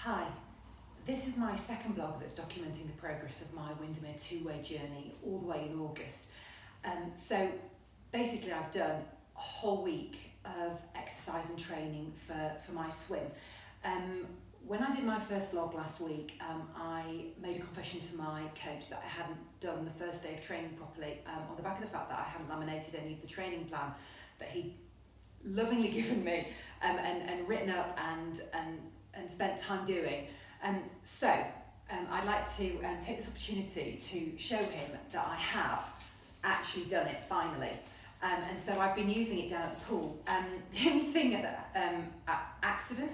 Hi, this is my second blog that's documenting the progress of my Windermere two-way journey all the way in August. So basically I've done a whole week of exercise and training for my swim. When I did my first vlog last week, I made a confession to my coach that I hadn't done the first day of training properly on the back of the fact that I hadn't laminated any of the training plan that he'd lovingly given me and written up and spent time doing. So I'd like to take this opportunity to show him that I have actually done it finally. And so I've been using it down at the pool. The only thing accident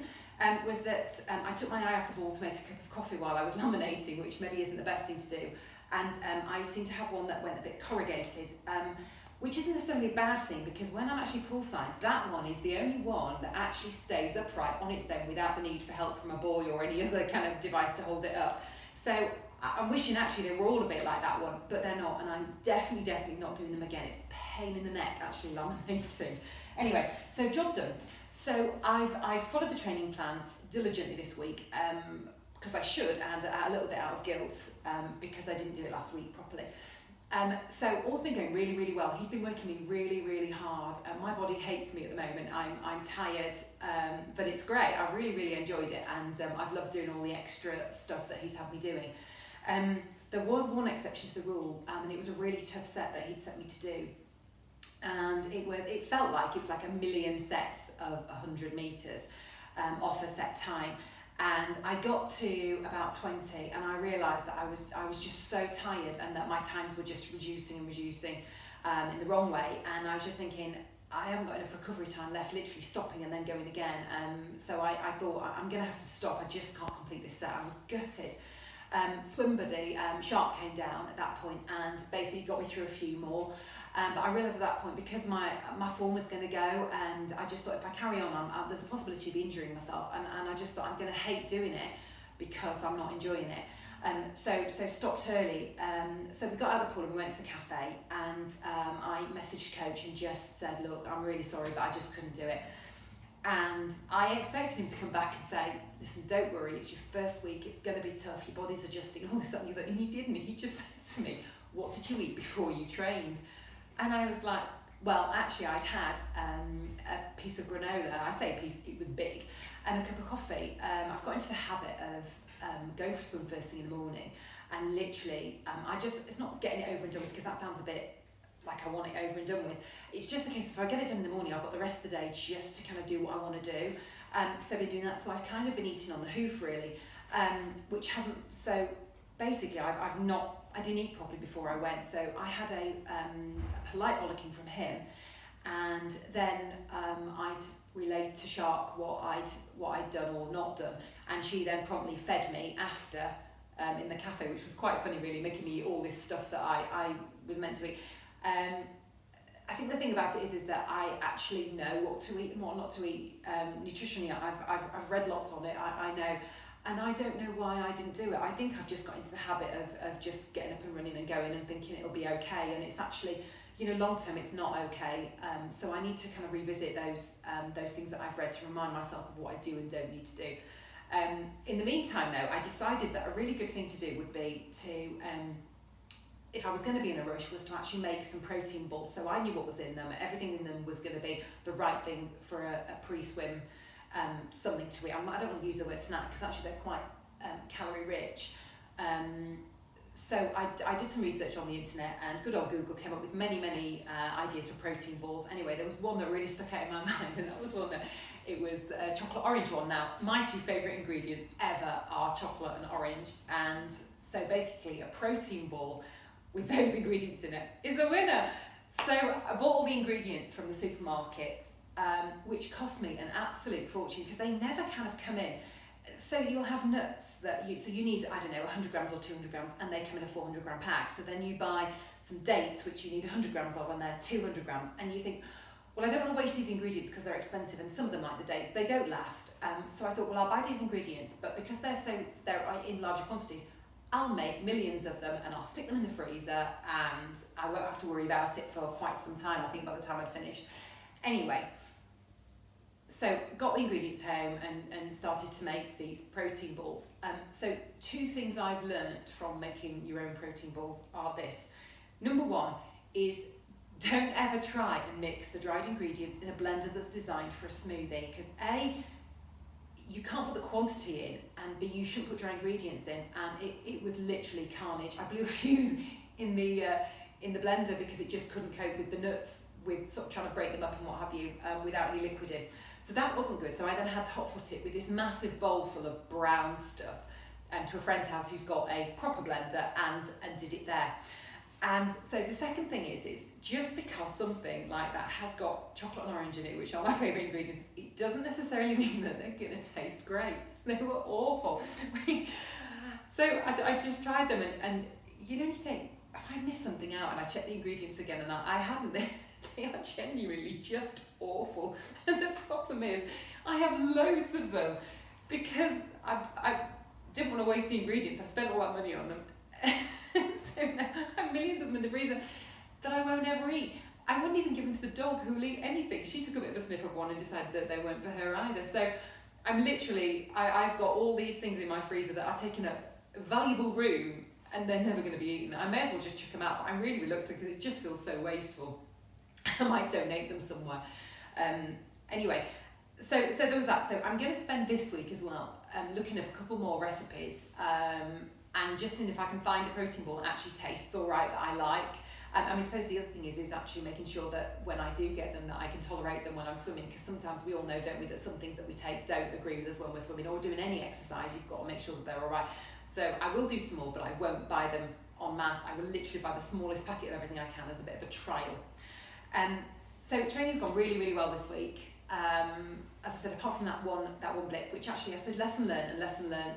was that I took my eye off the ball to make a cup of coffee while I was laminating, which maybe isn't the best thing to do. And I seem to have one that went a bit corrugated, which isn't necessarily a bad thing, because when I'm actually poolside, that one is the only one that actually stays upright on its own without the need for help from a buoy or any other kind of device to hold it up. So I'm wishing actually they were all a bit like that one, but they're not, and I'm definitely not doing them again. It's a pain in the neck actually laminating. Anyway, so job done. So I've followed the training plan diligently this week, because I should, and a little bit out of guilt, because I didn't do it last week properly. So all's been going really well. He's been working me really hard. My body hates me at the moment. I'm tired, but it's great. I really enjoyed it, and I've loved doing all the extra stuff that he's had me doing. There was one exception to the rule, and it was a really tough set that he'd set me to do. And it felt like it was like 1,000,000 sets of 100 meters off a set time. And I got to about 20 and I realised that I was just so tired, and that my times were just reducing in the wrong way. And I was just thinking, I haven't got enough recovery time left, literally stopping and then going again. So I thought, I'm going to have to stop. I just can't complete this set. I was gutted. Swim buddy, Shark, came down at that point and basically got me through a few more. But I realised at that point, because my form was going to go, and I just thought if I carry on, there's a possibility of injuring myself, and I just thought I'm going to hate doing it because I'm not enjoying it. So stopped early. So we got out of the pool and we went to the cafe, and I messaged coach and just said, look, I'm really sorry, but I just couldn't do it. And I expected him to come back and say, listen, don't worry, it's your first week, it's going to be tough, your body's adjusting, and all this and that. And he didn't. He just said to me, what did you eat before you trained? And I was like, well, actually I'd had a piece of granola. I say a piece, it was big, and a cup of coffee. I've got into the habit of going for a swim first thing in the morning, and literally it's not getting it over and done with, because that sounds a bit like I want it over and done with. It's just a case of, if I get it done in the morning, I've got the rest of the day just to kind of do what I want to do. So I've been doing that. So I've kind of been eating on the hoof really, which hasn't, so basically I didn't eat properly before I went. So I had a polite bollocking from him, and then I'd relayed to Shark what I'd done or not done, and she then promptly fed me after in the cafe, which was quite funny really, making me eat all this stuff that I was meant to eat. I think the thing about it is that I actually know what to eat and what not to eat nutritionally. I've read lots on it, I know, and I don't know why I didn't do it. I think I've just got into the habit of just getting up and running and going and thinking it'll be okay, and it's actually, long term it's not okay. So I need to kind of revisit those things that I've read to remind myself of what I do and don't need to do. In the meantime though, I decided that a really good thing to do would be to if I was going to be in a rush, was to actually make some protein balls. So I knew what was in them. Everything in them was going to be the right thing for a pre-swim, something to eat. I don't want to use the word snack, because actually they're quite calorie rich. So I did some research on the internet, and good old Google came up with many ideas for protein balls. Anyway, there was one that really stuck out in my mind, and that was one that, it was a chocolate orange one. Now, my two favourite ingredients ever are chocolate and orange, and so basically a protein ball with those ingredients in it is a winner. So I bought all the ingredients from the supermarket, which cost me an absolute fortune, because they never kind of come in. So you'll have nuts that you need, I don't know, 100 grams or 200 grams, and they come in a 400 gram pack. So then you buy some dates, which you need 100 grams of, and they're 200 grams. And you think, well, I don't want to waste these ingredients because they're expensive, and some of them, like the dates, they don't last. So I thought, well, I'll buy these ingredients, but because they're in larger quantities, I'll make millions of them, and I'll stick them in the freezer, and I won't have to worry about it for quite some time, I think, by the time I'd finished. Anyway, So got the ingredients home and started to make these protein balls. So 2 things I've learned from making your own protein balls are this. Number 1 is don't ever try and mix the dried ingredients in a blender that's designed for a smoothie, because A, you can't put the quantity in, and B, you shouldn't put dry ingredients in, and it was literally carnage. I blew a fuse in the blender because it just couldn't cope with the nuts, with sort of trying to break them up and what have you, without any liquid in. So that wasn't good. So I then had to hot foot it with this massive bowl full of brown stuff to a friend's house who's got a proper blender, and did it there. And so the second thing is just because something like that has got chocolate and orange in it, which are my favourite ingredients, it doesn't necessarily mean that they're going to taste great. They were awful. So I just tried them, and you know, you think, if I missed something out, and I checked the ingredients again, and I hadn't, they are genuinely just awful. And the problem is, I have loads of them because I didn't want to waste the ingredients. I spent all that money on them. So now I have millions of them in the freezer that I won't ever eat. I wouldn't even give them to the dog, who will eat anything. She took a bit of a sniff of one and decided that they weren't for her either. So I'm literally, I've got all these things in my freezer that are taking up valuable room, and they're never going to be eaten. I may as well just chuck them out, but I'm really reluctant because it just feels so wasteful. I might donate them somewhere. Anyway, so there was that. So I'm going to spend this week as well looking at a couple more recipes, and just seeing if I can find a protein ball that actually tastes all right, that I like. I suppose the other thing is actually making sure that when I do get them, that I can tolerate them when I'm swimming, because sometimes we all know, don't we, that some things that we take don't agree with us when we're swimming or doing any exercise. You've got to make sure that they're all right. So I will do some more, but I won't buy them en masse. I will literally buy the smallest packet of everything I can as a bit of a trial. So training's gone really, really well this week. As I said, apart from that one blip, which actually I suppose lesson learned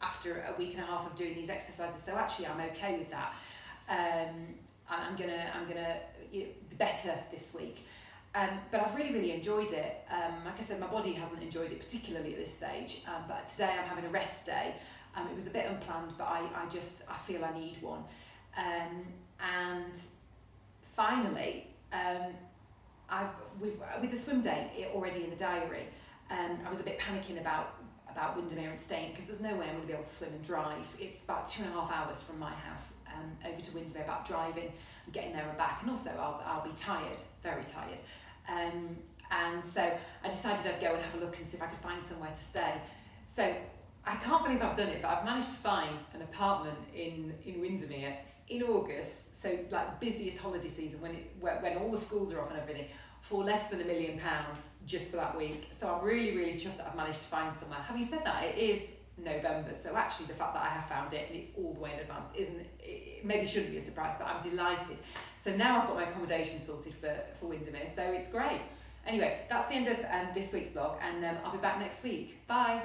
after a week and a half of doing these exercises. So actually I'm okay with that. I'm gonna be better this week. But I've really, really enjoyed it. Like I said, my body hasn't enjoyed it particularly at this stage. But today I'm having a rest day. It was a bit unplanned, but I feel I need one. And finally, with the swim day already in the diary, I was a bit panicking about Windermere and staying, because there's no way I'm going to be able to swim and drive. It's about 2.5 hours from my house over to Windermere, about driving and getting there and back, and also I'll be tired, very tired. And so I decided I'd go and have a look and see if I could find somewhere to stay. So I can't believe I've done it, but I've managed to find an apartment in Windermere in August, so like the busiest holiday season, when all the schools are off and everything, for less than £1 million just for that week. So I'm really, really chuffed that I've managed to find somewhere. Having said that, it is November, so actually the fact that I have found it and it's all the way in advance maybe shouldn't be a surprise, but I'm delighted. So now I've got my accommodation sorted for Windermere, so it's great. Anyway, that's the end of this week's blog, and I'll be back next week. Bye.